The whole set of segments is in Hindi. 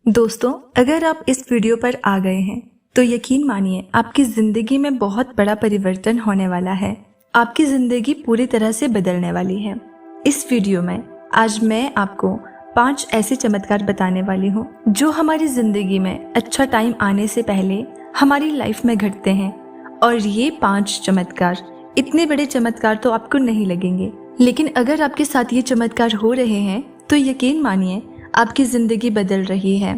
दोस्तों, अगर आप इस वीडियो पर आ गए हैं तो यकीन मानिए आपकी ज़िंदगी में बहुत बड़ा परिवर्तन होने वाला है। आपकी ज़िंदगी पूरी तरह से बदलने वाली है। इस वीडियो में आज मैं आपको 5 ऐसे चमत्कार बताने वाली हूँ जो हमारी ज़िंदगी में अच्छा टाइम आने से पहले हमारी लाइफ में घटते हैं। और ये 5 चमत्कार इतने बड़े चमत्कार तो आपको नहीं लगेंगे, लेकिन अगर आपके साथ ये चमत्कार हो रहे हैं तो यकीन मानिए आपकी जिंदगी बदल रही है।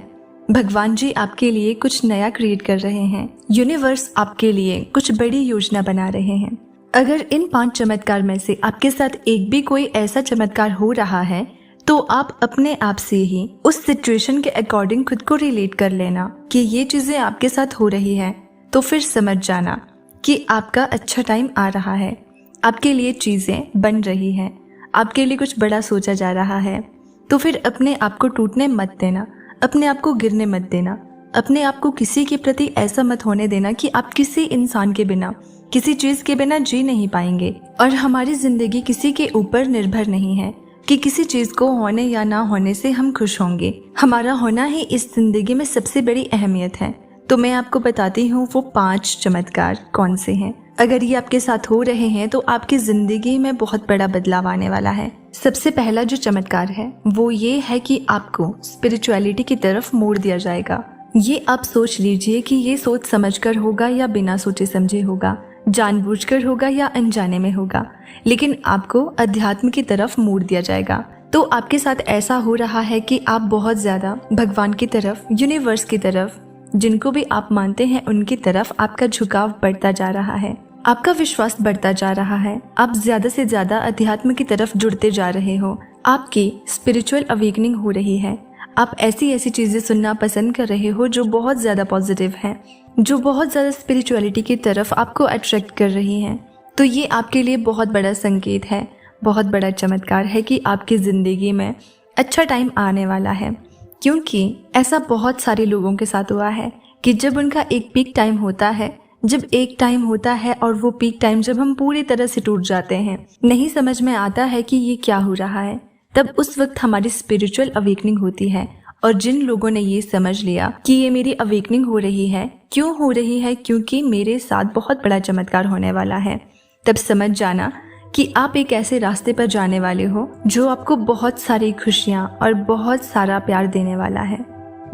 भगवान जी आपके लिए कुछ नया क्रिएट कर रहे हैं। यूनिवर्स आपके लिए कुछ बड़ी योजना बना रहे हैं। अगर इन 5 चमत्कार में से आपके साथ एक भी कोई ऐसा चमत्कार हो रहा है तो आप अपने आप से ही उस सिचुएशन के अकॉर्डिंग खुद को रिलेट कर लेना कि ये चीजें आपके साथ हो रही है, तो फिर समझ जाना कि आपका अच्छा टाइम आ रहा है। आपके लिए चीजें बन रही हैं, आपके लिए कुछ बड़ा सोचा जा रहा है। तो फिर अपने आप को टूटने मत देना, अपने आप को गिरने मत देना, अपने आप को किसी के प्रति ऐसा मत होने देना कि आप किसी इंसान के बिना, किसी चीज के बिना जी नहीं पाएंगे। और हमारी जिंदगी किसी के ऊपर निर्भर नहीं है कि किसी चीज को होने या ना होने से हम खुश होंगे। हमारा होना ही इस जिंदगी में सबसे बड़ी अहमियत है। तो मैं आपको बताती हूँ वो 5 चमत्कार कौन से हैं। अगर ये आपके साथ हो रहे हैं तो आपकी जिंदगी में बहुत बड़ा बदलाव आने वाला है। सबसे पहला जो चमत्कार है वो ये है कि आपको स्पिरिचुअलिटी की तरफ मोड़ दिया जाएगा। ये आप सोच लीजिए कि ये सोच समझकर होगा या बिना सोचे समझे होगा, जानबूझकर होगा या अनजाने में होगा, लेकिन आपको अध्यात्म की तरफ मोड़ दिया जाएगा। तो आपके साथ ऐसा हो रहा है कि आप बहुत ज्यादा भगवान की तरफ, यूनिवर्स की तरफ, जिनको भी आप मानते हैं उनकी तरफ आपका झुकाव बढ़ता जा रहा है। आपका विश्वास बढ़ता जा रहा है। आप ज्यादा से ज्यादा अध्यात्म की तरफ जुड़ते जा रहे हो। आपकी स्पिरिचुअल अवेकनिंग हो रही है। आप ऐसी ऐसी चीजें सुनना पसंद कर रहे हो जो बहुत ज्यादा पॉजिटिव हैं, जो बहुत ज्यादा स्पिरिचुअलिटी की तरफ आपको अट्रैक्ट कर रही हैं। तो ये आपके लिए बहुत बड़ा संकेत है, बहुत बड़ा चमत्कार है कि आपकी जिंदगी में अच्छा टाइम आने वाला है। क्योंकि ऐसा बहुत सारे लोगों के साथ हुआ है कि जब उनका एक पीक टाइम होता है, जब एक टाइम होता है और वो पीक टाइम जब हम पूरी तरह से टूट जाते हैं, नहीं समझ में आता है कि ये क्या हो रहा है, तब उस वक्त हमारी स्पिरिचुअल अवेकनिंग होती है। और जिन लोगों ने ये समझ लिया कि ये मेरी अवेकनिंग हो रही है, क्यों हो रही है, क्योंकि मेरे साथ बहुत बड़ा चमत्कार होने वाला है, तब समझ जाना कि आप एक ऐसे रास्ते पर जाने वाले हो जो आपको बहुत सारी खुशियाँ और बहुत सारा प्यार देने वाला है।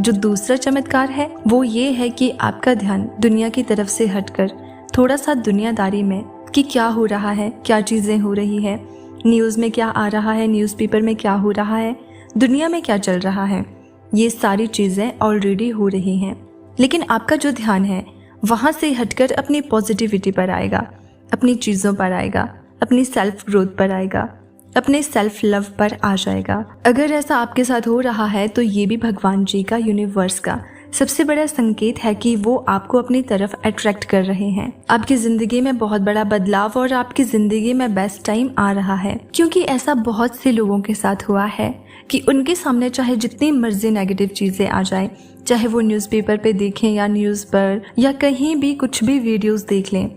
जो दूसरा चमत्कार है वो ये है कि आपका ध्यान दुनिया की तरफ से हटकर थोड़ा सा दुनियादारी में कि क्या हो रहा है, क्या चीजें हो रही है, न्यूज़ में क्या आ रहा है, न्यूज़पेपर में क्या हो रहा है, दुनिया में क्या चल रहा है, ये सारी चीजें ऑलरेडी हो रही हैं। लेकिन आपका जो ध्यान है वहां से हटकर अपनी पॉजिटिविटी पर आएगा, अपनी चीजों पर आएगा, अपनी सेल्फ ग्रोथ पर आएगा, अपने सेल्फ लव पर आ जाएगा। अगर ऐसा आपके साथ हो रहा है तो ये भी भगवान जी का, यूनिवर्स का सबसे बड़ा संकेत है कि वो आपको अपनी तरफ अट्रैक्ट कर रहे हैं। आपकी जिंदगी में बहुत बड़ा बदलाव और आपकी जिंदगी में बेस्ट टाइम आ रहा है। क्योंकि ऐसा बहुत से लोगों के साथ हुआ है कि उनके सामने चाहे जितनी मर्जी नेगेटिव चीजें आ जाए, चाहे वो न्यूज़पेपर पे देखें या न्यूज़ पर या कहीं भी कुछ भी वीडियोस देख लें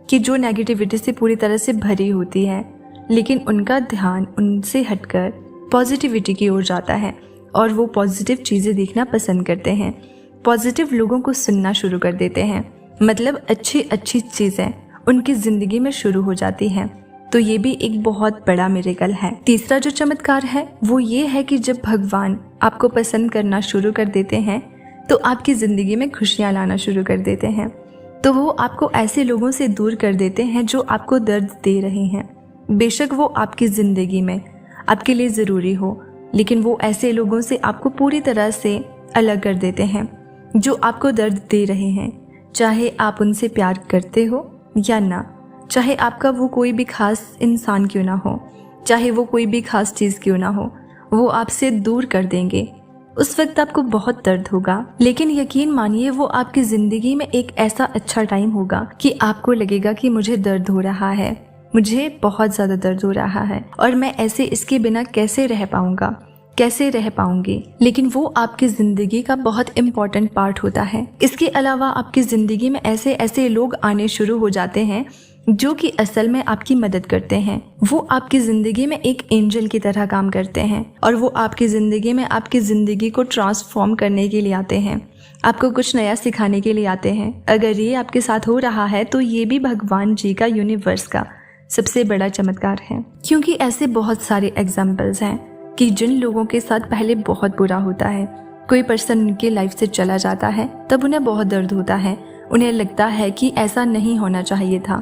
कि जो नेगेटिविटी से पूरी तरह से भरी होती है, लेकिन उनका ध्यान उनसे हटकर पॉजिटिविटी की ओर जाता है और वो पॉजिटिव चीज़ें देखना पसंद करते हैं, पॉजिटिव लोगों को सुनना शुरू कर देते हैं। मतलब अच्छी अच्छी चीज़ें उनकी ज़िंदगी में शुरू हो जाती हैं। तो ये भी एक बहुत बड़ा मिरेकल है। तीसरा जो चमत्कार है वो ये है कि जब भगवान आपको पसंद करना शुरू कर देते हैं तो आपकी ज़िंदगी में खुशियाँ लाना शुरू कर देते हैं। तो वो आपको ऐसे लोगों से दूर कर देते हैं जो आपको दर्द दे रहे हैं। बेशक वो आपकी ज़िंदगी में आपके लिए ज़रूरी हो, लेकिन वो ऐसे लोगों से आपको पूरी तरह से अलग कर देते हैं जो आपको दर्द दे रहे हैं। चाहे आप उनसे प्यार करते हो या ना, चाहे आपका वो कोई भी खास इंसान क्यों ना हो, चाहे वो कोई भी खास चीज़ क्यों ना हो, वो आपसे दूर कर देंगे। उस वक्त आपको बहुत दर्द होगा, लेकिन यकीन मानिए वो आपकी ज़िंदगी में एक ऐसा अच्छा टाइम होगा कि आपको लगेगा कि मुझे दर्द हो रहा है, मुझे बहुत ज़्यादा दर्द हो रहा है और मैं ऐसे इसके बिना कैसे रह पाऊंगा, कैसे रह पाऊंगी। लेकिन वो आपकी ज़िंदगी का बहुत इम्पोर्टेंट पार्ट होता है। इसके अलावा आपकी ज़िंदगी में ऐसे ऐसे लोग आने शुरू हो जाते हैं जो कि असल में आपकी मदद करते हैं। वो आपकी ज़िंदगी में एक एंजल की तरह काम करते हैं और वो आपकी ज़िंदगी में आपकी ज़िंदगी को ट्रांसफॉर्म करने के लिए आते हैं, आपको कुछ नया सिखाने के लिए आते हैं। अगर ये आपके साथ हो रहा है तो ये भी भगवान जी का, यूनिवर्स का सबसे बड़ा चमत्कार है। क्योंकि ऐसे बहुत सारे एग्जाम्पल्स हैं कि जिन लोगों के साथ पहले बहुत बुरा होता है, कोई पर्सन उनकी लाइफ से चला जाता है, तब उन्हें बहुत दर्द होता है, उन्हें लगता है कि ऐसा नहीं होना चाहिए था।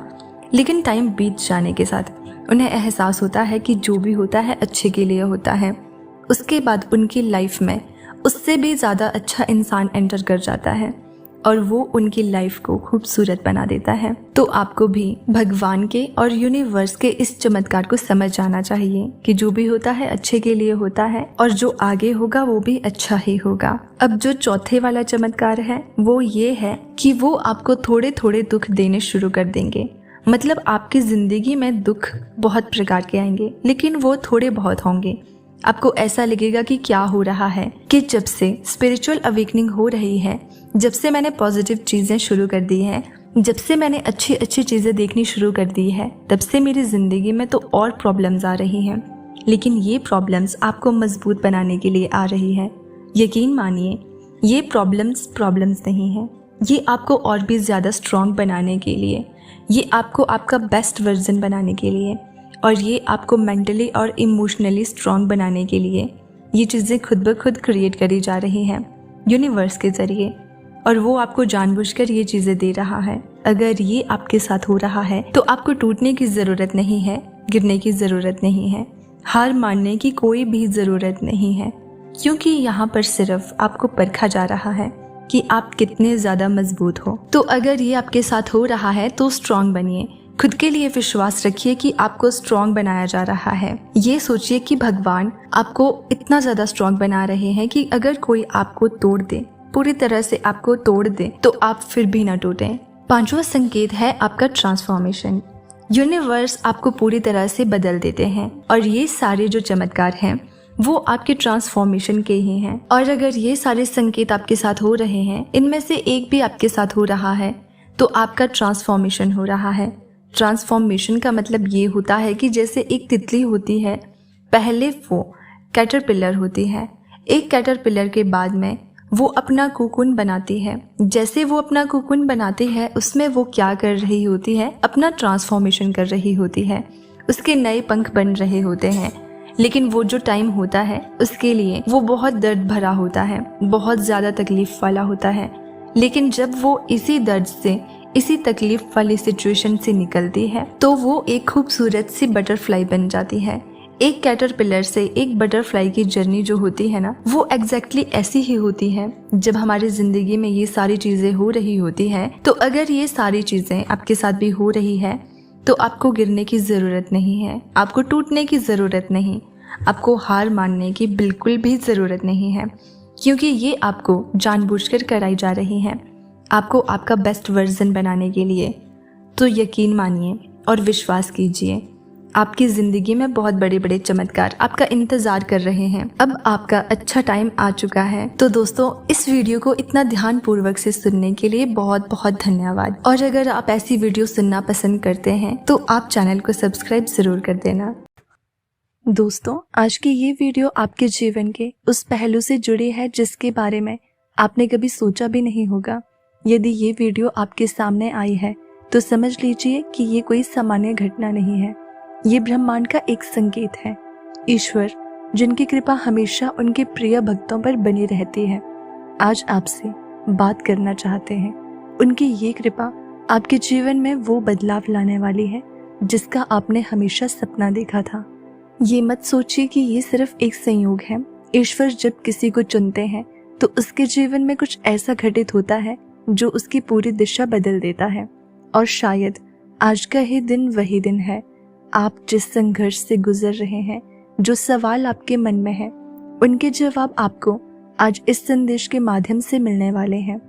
लेकिन टाइम बीत जाने के साथ उन्हें एहसास होता है कि जो भी होता है अच्छे के लिए होता है। उसके बाद उनकी लाइफ में उससे भी ज़्यादा अच्छा इंसान एंटर कर जाता है और वो उनकी लाइफ को खूबसूरत बना देता है। तो आपको भी भगवान के और यूनिवर्स के इस चमत्कार को समझ जाना चाहिए कि जो भी होता है अच्छे के लिए होता है और जो आगे होगा वो भी अच्छा ही होगा। अब जो चौथे वाला चमत्कार है वो ये है कि वो आपको थोड़े थोड़े दुख देने शुरू कर देंगे। मतलब आपकी ज़िंदगी में दुख बहुत प्रकार के आएंगे, लेकिन वो थोड़े बहुत होंगे। आपको ऐसा लगेगा कि क्या हो रहा है, कि जब से स्पिरिचुअल अवेकनिंग हो रही है, जब से मैंने पॉजिटिव चीज़ें शुरू कर दी हैं, जब से मैंने अच्छी अच्छी चीज़ें देखनी शुरू कर दी है, तब से मेरी ज़िंदगी में तो और प्रॉब्लम्स आ रही हैं। लेकिन ये प्रॉब्लम्स आपको मजबूत बनाने के लिए आ रही है। यकीन मानिए, ये प्रॉब्लम्स नहीं हैं, ये आपको और भी ज़्यादा स्ट्रॉन्ग बनाने के लिए, ये आपको आपका बेस्ट वर्जन बनाने के लिए और ये आपको मेंटली और इमोशनली स्ट्रॉन्ग बनाने के लिए ये चीज़ें खुद ब खुद क्रिएट करी जा रही हैं यूनिवर्स के ज़रिए, और वो आपको जानबूझकर ये चीज़ें दे रहा है। अगर ये आपके साथ हो रहा है तो आपको टूटने की ज़रूरत नहीं है, गिरने की ज़रूरत नहीं है, हार मानने की कोई भी ज़रूरत नहीं है, क्योंकि यहाँ पर सिर्फ आपको परखा जा रहा है कि आप कितने ज़्यादा मजबूत हो। तो अगर ये आपके साथ हो रहा है तो स्ट्रॉन्ग बनिए, खुद के लिए विश्वास रखिए कि आपको स्ट्रॉन्ग बनाया जा रहा है। ये सोचिए कि भगवान आपको इतना ज़्यादा स्ट्रॉन्ग बना रहे हैं कि अगर कोई आपको तोड़ दे, पूरी तरह से आपको तोड़ दे, तो आप फिर भी ना टूटें। पांचवा संकेत है आपका ट्रांसफॉर्मेशन। यूनिवर्स आपको पूरी तरह से बदल देते हैं और ये सारे जो चमत्कार हैं वो आपके ट्रांसफॉर्मेशन के ही हैं। और अगर ये सारे संकेत आपके साथ हो रहे हैं, इनमें से एक भी आपके साथ हो रहा है, तो आपका ट्रांसफॉर्मेशन हो रहा है। ट्रांसफॉर्मेशन का मतलब ये होता है कि जैसे एक तितली होती है, पहले वो कैटरपिलर होती है, एक कैटरपिलर के बाद में वो अपना कोकून बनाती है। जैसे वो अपना कोकून बनाती है, उसमें वो क्या कर रही होती है, अपना ट्रांसफॉर्मेशन कर रही होती है, उसके नए पंख बन रहे होते हैं। लेकिन वो जो टाइम होता है उसके लिए वो बहुत दर्द भरा होता है, बहुत ज़्यादा तकलीफ वाला होता है। लेकिन जब वो इसी दर्द से, इसी तकलीफ वाली सिचुएशन से निकलती है, तो वो एक खूबसूरत सी बटरफ्लाई बन जाती है। एक कैटरपिलर से एक बटरफ्लाई की जर्नी जो होती है ना, वो एग्जैक्टली ऐसी ही होती है। जब हमारी ज़िंदगी में ये सारी चीज़ें हो रही होती हैं, तो अगर ये सारी चीज़ें आपके साथ भी हो रही है, तो आपको गिरने की ज़रूरत नहीं है, आपको टूटने की ज़रूरत नहीं, आपको हार मानने की बिल्कुल भी ज़रूरत नहीं है, क्योंकि ये आपको जानबूझकर कराई जा रही है, आपको आपका बेस्ट वर्जन बनाने के लिए। तो यकीन मानिए और विश्वास कीजिए, आपकी ज़िंदगी में बहुत बड़े बड़े चमत्कार आपका इंतज़ार कर रहे हैं। अब आपका अच्छा टाइम आ चुका है। तो दोस्तों, इस वीडियो को इतना ध्यानपूर्वक से सुनने के लिए बहुत बहुत धन्यवाद। और अगर आप ऐसी वीडियो सुनना पसंद करते हैं तो आप चैनल को सब्सक्राइब ज़रूर कर देना। दोस्तों, आज की ये वीडियो आपके जीवन के उस पहलू से जुड़ी है जिसके बारे में आपने कभी सोचा भी नहीं होगा। यदि ये वीडियो आपके सामने आई है तो समझ लीजिए कि ये कोई सामान्य घटना नहीं है, ये ब्रह्मांड का एक संकेत है। ईश्वर, जिनकी कृपा हमेशा उनके प्रिय भक्तों पर बनी रहती है, आज आपसे बात करना चाहते हैं। उनकी ये कृपा आपके जीवन में वो बदलाव लाने वाली है जिसका आपने हमेशा सपना देखा था। ये मत सोचिए कि ये सिर्फ एक संयोग है। ईश्वर जब किसी को चुनते हैं तो उसके जीवन में कुछ ऐसा घटित होता है जो उसकी पूरी दिशा बदल देता है। और शायद आज का ही दिन वही दिन है। आप जिस संघर्ष से गुजर रहे हैं, जो सवाल आपके मन में है, उनके जवाब आपको आज इस संदेश के माध्यम से मिलने वाले हैं।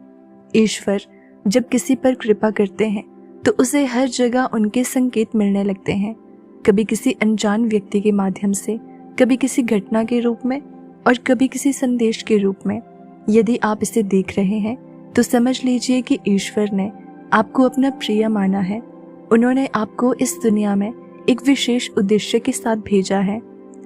ईश्वर जब किसी पर कृपा करते हैं तो उसे हर जगह उनके संकेत मिलने लगते हैं, कभी किसी अनजान व्यक्ति के माध्यम से, कभी किसी घटना के रूप में और कभी किसी संदेश के रूप में। यदि आप इसे देख रहे हैं तो समझ लीजिए कि ईश्वर ने आपको अपना प्रिय माना है, उन्होंने आपको इस दुनिया में एक विशेष उद्देश्य के साथ भेजा है।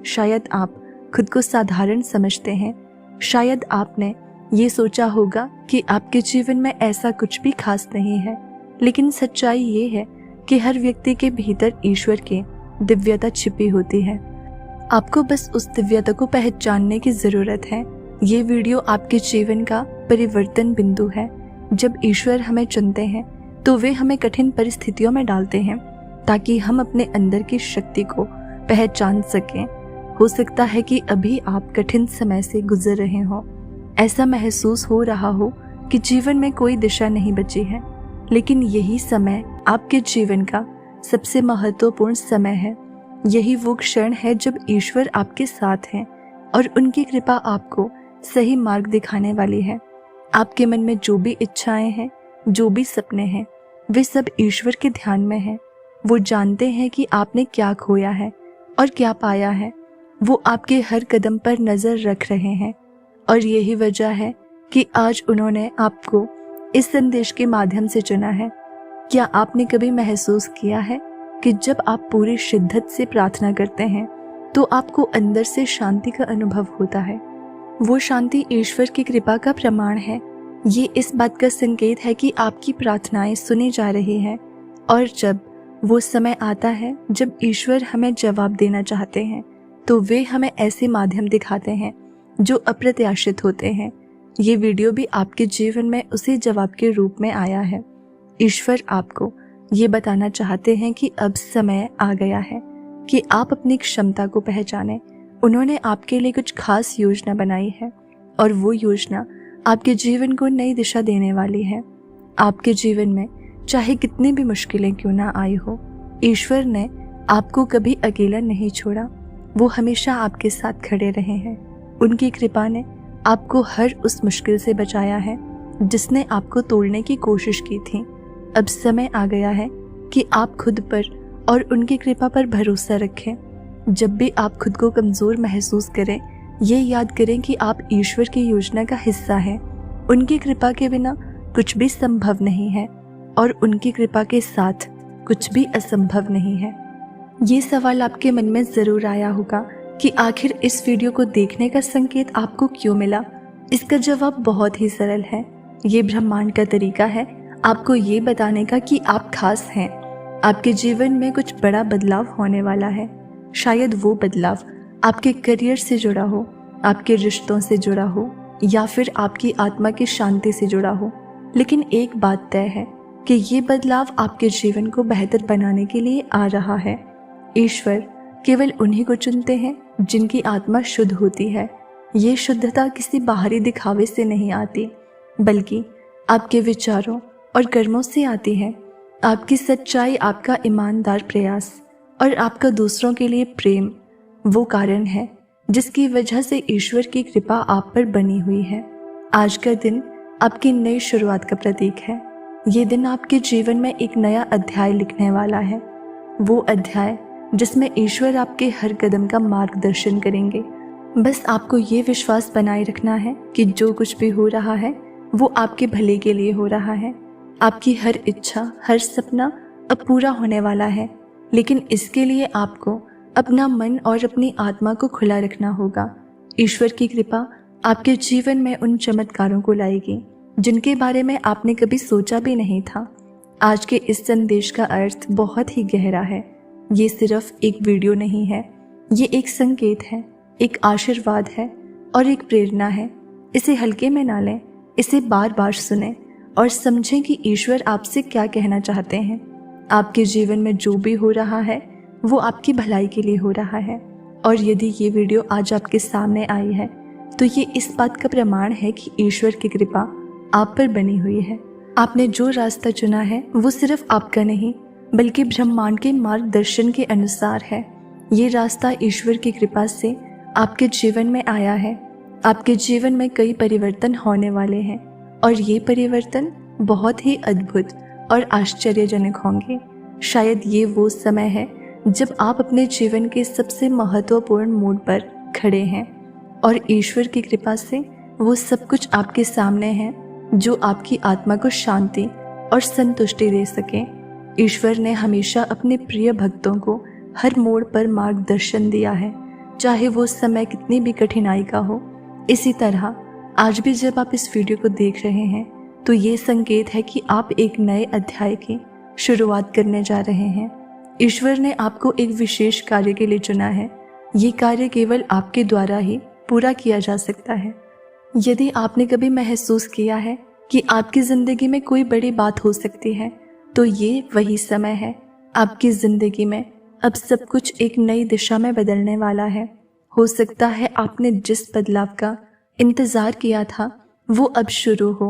शायद आप खुद को साधारण समझते हैं, शायद आपने ये सोचा होगा कि आपके जीवन में ऐसा कुछ भी खास नहीं है, लेकिन सच्चाई ये है कि हर व्यक्ति के भीतर ईश्वर की दिव्यता छिपी होती है। आपको बस उस दिव्यता को पहचानने की जरूरत है। ये वीडियो आपके जीवन का परिवर्तन बिंदु है। जब ईश्वर हमें चुनते हैं तो वे हमें कठिन परिस्थितियों में डालते हैं ताकि हम अपने अंदर की शक्ति को पहचान सकें। हो सकता है कि अभी आप कठिन समय से गुजर रहे हो, ऐसा महसूस हो रहा हो कि जीवन में कोई दिशा नहीं बची है, लेकिन यही समय आपके जीवन का सबसे महत्वपूर्ण समय है। यही वो क्षण है जब ईश्वर आपके साथ हैं और उनकी कृपा आपको सही मार्ग दिखाने वाली है। आपके मन में जो भी इच्छाएं हैं, जो भी सपने हैं, वे सब ईश्वर के ध्यान में हैं। वो जानते हैं कि आपने क्या खोया है और क्या पाया है। वो आपके हर कदम पर नजर रख रहे हैं और यही वजह है कि आज उन्होंने आपको इस संदेश के माध्यम से चुना है। क्या आपने कभी महसूस किया है कि जब आप पूरी शिद्दत से प्रार्थना करते हैं तो आपको अंदर से शांति का अनुभव होता है? वो शांति ईश्वर की कृपा का प्रमाण है। ये इस बात का संकेत है कि आपकी प्रार्थनाएं सुनी जा रही हैं। और जब वो समय आता है जब ईश्वर हमें जवाब देना चाहते हैं तो वे हमें ऐसे माध्यम दिखाते हैं जो अप्रत्याशित होते हैं। ये वीडियो भी आपके जीवन में उसी जवाब के रूप में आया है। ईश्वर आपको ये बताना चाहते हैं कि अब समय आ गया है कि आप अपनी क्षमता को पहचानें। उन्होंने आपके लिए कुछ खास योजना बनाई है और वो योजना आपके जीवन को नई दिशा देने वाली है। आपके जीवन में चाहे कितनी भी मुश्किलें क्यों ना आई हो, ईश्वर ने आपको कभी अकेला नहीं छोड़ा। वो हमेशा आपके साथ खड़े रहे हैं। उनकी कृपा ने आपको हर उस मुश्किल से बचाया है जिसने आपको तोड़ने की कोशिश की थी। अब समय आ गया है कि आप खुद पर और उनकी कृपा पर भरोसा रखें। जब भी आप खुद को कमज़ोर महसूस करें, ये याद करें कि आप ईश्वर की योजना का हिस्सा हैं। उनकी कृपा के बिना कुछ भी संभव नहीं है और उनकी कृपा के साथ कुछ भी असंभव नहीं है। ये सवाल आपके मन में ज़रूर आया होगा कि आखिर इस वीडियो को देखने का संकेत आपको क्यों मिला? इसका जवाब बहुत ही सरल है। ये ब्रह्मांड का तरीका है आपको ये बताने का कि आप खास हैं। आपके जीवन में कुछ बड़ा बदलाव होने वाला है। शायद वो बदलाव आपके करियर से जुड़ा हो, आपके रिश्तों से जुड़ा हो या फिर आपकी आत्मा की शांति से जुड़ा हो। लेकिन एक बात तय है कि ये बदलाव आपके जीवन को बेहतर बनाने के लिए आ रहा है। ईश्वर केवल उन्हीं को चुनते हैं जिनकी आत्मा शुद्ध होती है। ये शुद्धता किसी बाहरी दिखावे से नहीं आती, बल्कि आपके विचारों और कर्मों से आती है। आपकी सच्चाई, आपका ईमानदार प्रयास और आपका दूसरों के लिए प्रेम वो कारण है जिसकी वजह से ईश्वर की कृपा आप पर बनी हुई है। आज का दिन आपकी नई शुरुआत का प्रतीक है। ये दिन आपके जीवन में एक नया अध्याय लिखने वाला है। वो अध्याय जिसमें ईश्वर आपके हर कदम का मार्गदर्शन करेंगे। बस आपको ये विश्वास बनाए रखना है कि जो कुछ भी हो रहा है वो आपके भले के लिए हो रहा है। आपकी हर इच्छा, हर सपना अब पूरा होने वाला है, लेकिन इसके लिए आपको अपना मन और अपनी आत्मा को खुला रखना होगा। ईश्वर की कृपा आपके जीवन में उन चमत्कारों को लाएगी जिनके बारे में आपने कभी सोचा भी नहीं था। आज के इस संदेश का अर्थ बहुत ही गहरा है। ये सिर्फ एक वीडियो नहीं है, ये एक संकेत है, एक आशीर्वाद है और एक प्रेरणा है। इसे हल्के में ना लें, इसे बार बार सुनें और समझें कि ईश्वर आपसे क्या कहना चाहते हैं। आपके जीवन में जो भी हो रहा है वो आपकी भलाई के लिए हो रहा है। और यदि ये वीडियो आज आपके सामने आई है तो ये इस बात का प्रमाण है कि ईश्वर की कृपा आप पर बनी हुई है। आपने जो रास्ता चुना है वो सिर्फ आपका नहीं बल्कि ब्रह्मांड के मार्गदर्शन के अनुसार है। ये रास्ता ईश्वर की कृपा से आपके जीवन में आया है। आपके जीवन में कई परिवर्तन होने वाले हैं और ये परिवर्तन बहुत ही अद्भुत और आश्चर्यजनक होंगे। शायद ये वो समय है जब आप अपने जीवन के सबसे महत्वपूर्ण मोड़ पर खड़े हैं और ईश्वर की कृपा से वो सब कुछ आपके सामने है जो आपकी आत्मा को शांति और संतुष्टि दे सके। ईश्वर ने हमेशा अपने प्रिय भक्तों को हर मोड़ पर मार्गदर्शन दिया है, चाहे वो समय कितनी भी कठिनाई का हो। इसी तरह आज भी जब आप इस वीडियो को देख रहे हैं तो ये संकेत है कि आप एक नए अध्याय की शुरुआत करने जा रहे हैं। ईश्वर ने आपको एक विशेष कार्य के लिए चुना है। ये कार्य केवल आपके द्वारा ही पूरा किया जा सकता है। यदि आपने कभी महसूस किया है कि आपकी ज़िंदगी में कोई बड़ी बात हो सकती है, तो ये वही समय है। आपकी ज़िंदगी में अब सब कुछ एक नई दिशा में बदलने वाला है। हो सकता है आपने जिस बदलाव का इंतज़ार किया था वो अब शुरू हो।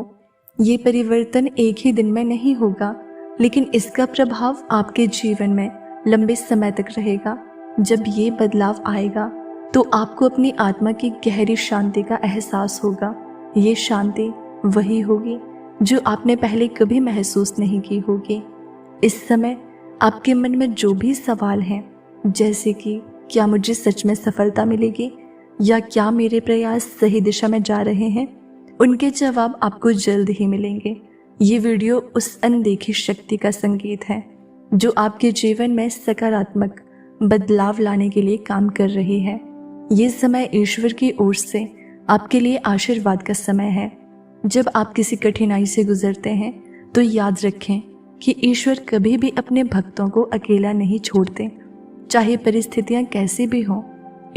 ये परिवर्तन एक ही दिन में नहीं होगा, लेकिन इसका प्रभाव आपके जीवन में लंबे समय तक रहेगा। जब ये बदलाव आएगा तो आपको अपनी आत्मा की गहरी शांति का एहसास होगा। ये शांति वही होगी जो आपने पहले कभी महसूस नहीं की होगी। इस समय आपके मन में जो भी सवाल हैं, जैसे कि क्या मुझे सच में सफलता मिलेगी या क्या मेरे प्रयास सही दिशा में जा रहे हैं, उनके जवाब आपको जल्द ही मिलेंगे। ये वीडियो उस अनदेखी शक्ति का संकेत है जो आपके जीवन में सकारात्मक बदलाव लाने के लिए काम कर रही है। ये समय ईश्वर की ओर से आपके लिए आशीर्वाद का समय है। जब आप किसी कठिनाई से गुजरते हैं तो याद रखें कि ईश्वर कभी भी अपने भक्तों को अकेला नहीं छोड़ते, चाहे परिस्थितियां कैसी भी हों।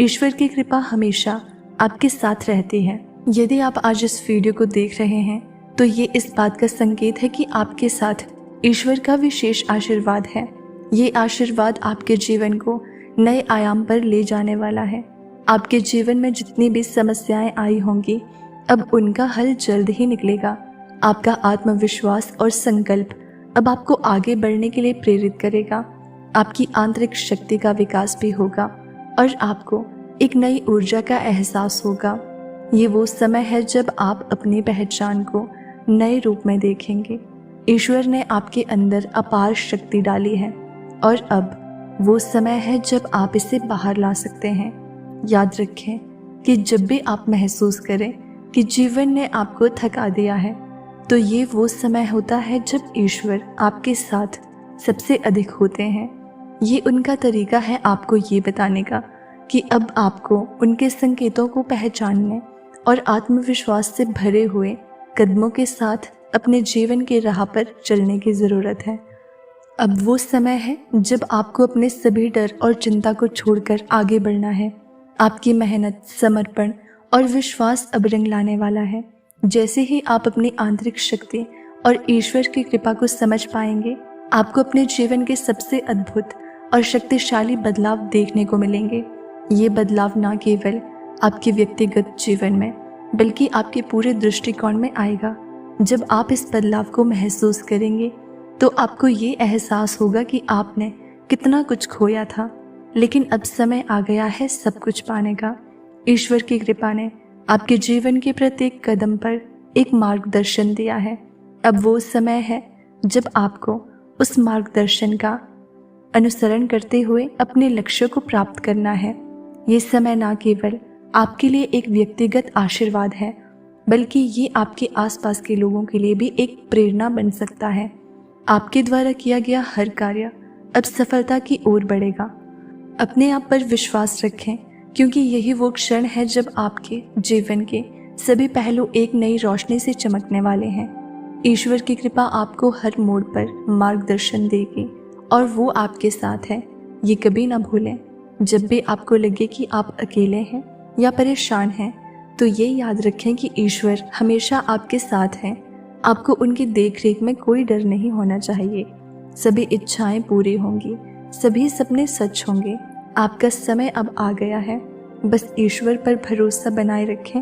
ईश्वर की कृपा हमेशा आपके साथ रहती है। यदि आप आज इस वीडियो को देख रहे हैं तो ये इस बात का संकेत है कि आपके साथ ईश्वर का विशेष आशीर्वाद है। ये आशीर्वाद आपके जीवन को नए आयाम पर ले जाने वाला है। आपके जीवन में जितनी भी समस्याएं आई होंगी, अब उनका हल जल्द ही निकलेगा। आपका आत्मविश्वास और संकल्प अब आपको आगे बढ़ने के लिए प्रेरित करेगा। आपकी आंतरिक शक्ति का विकास भी होगा और आपको एक नई ऊर्जा का एहसास होगा। ये वो समय है जब आप अपनी पहचान को नए रूप में देखेंगे। ईश्वर ने आपके अंदर अपार शक्ति डाली है और अब वो समय है जब आप इसे बाहर ला सकते हैं। याद रखें कि जब भी आप महसूस करें कि जीवन ने आपको थका दिया है, तो ये वो समय होता है जब ईश्वर आपके साथ सबसे अधिक होते हैं। ये उनका तरीका है आपको ये बताने का कि अब आपको उनके संकेतों को पहचानने और आत्मविश्वास से भरे हुए कदमों के साथ अपने जीवन की राह पर चलने की ज़रूरत है। अब वो समय है जब आपको अपने सभी डर और चिंता को छोड़कर आगे बढ़ना है। आपकी मेहनत, समर्पण और विश्वास अब रंग लाने वाला है। जैसे ही आप अपनी आंतरिक शक्ति और ईश्वर की कृपा को समझ पाएंगे, आपको अपने जीवन के सबसे अद्भुत और शक्तिशाली बदलाव देखने को मिलेंगे। ये बदलाव न केवल आपके व्यक्तिगत जीवन में बल्कि आपके पूरे दृष्टिकोण में आएगा। जब आप इस बदलाव को महसूस करेंगे तो आपको ये एहसास होगा कि आपने कितना कुछ खोया था, लेकिन अब समय आ गया है सब कुछ पाने का। ईश्वर की कृपा ने आपके जीवन के प्रत्येक कदम पर एक मार्गदर्शन दिया है। अब वो समय है जब आपको उस मार्गदर्शन का अनुसरण करते हुए अपने लक्ष्य को प्राप्त करना है। ये समय न केवल आपके लिए एक व्यक्तिगत आशीर्वाद है, बल्कि ये आपके आसपास के लोगों के लिए भी एक प्रेरणा बन सकता है। आपके द्वारा किया गया हर कार्य अब सफलता की ओर बढ़ेगा। अपने आप पर विश्वास रखें, क्योंकि यही वो क्षण है जब आपके जीवन के सभी पहलू एक नई रोशनी से चमकने वाले हैं। ईश्वर की कृपा आपको हर मोड़ पर मार्गदर्शन देगी और वो आपके साथ है। ये कभी ना भूलें। जब भी आपको लगे कि आप अकेले हैं या परेशान हैं, तो ये याद रखें कि ईश्वर हमेशा आपके साथ हैं। आपको उनकी देखरेख में कोई डर नहीं होना चाहिए। सभी इच्छाएं पूरी होंगी, सभी सपने सच होंगे। आपका समय अब आ गया है। बस ईश्वर पर भरोसा बनाए रखें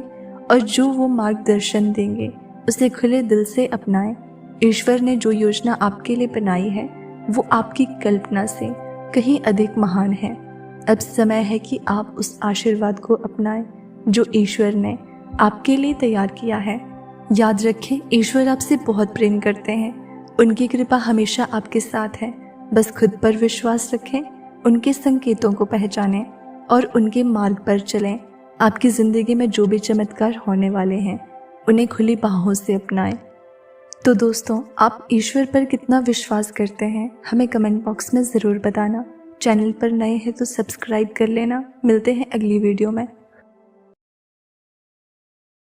और जो वो मार्गदर्शन देंगे उसे खुले दिल से अपनाएं। ईश्वर ने जो योजना आपके लिए बनाई है वो आपकी कल्पना से कहीं अधिक महान है। अब समय है कि आप उस आशीर्वाद को अपनाएं जो ईश्वर ने आपके लिए तैयार किया है। याद रखें, ईश्वर आपसे बहुत प्रेम करते हैं। उनकी कृपा हमेशा आपके साथ है। बस खुद पर विश्वास रखें, उनके संकेतों को पहचानें और उनके मार्ग पर चलें। आपकी ज़िंदगी में जो भी चमत्कार होने वाले हैं, उन्हें खुली बाहों से अपनाएं। तो दोस्तों, आप ईश्वर पर कितना विश्वास करते हैं हमें कमेंट बॉक्स में ज़रूर बताना। चैनल पर नए हैं तो सब्सक्राइब कर लेना। मिलते हैं अगली वीडियो में।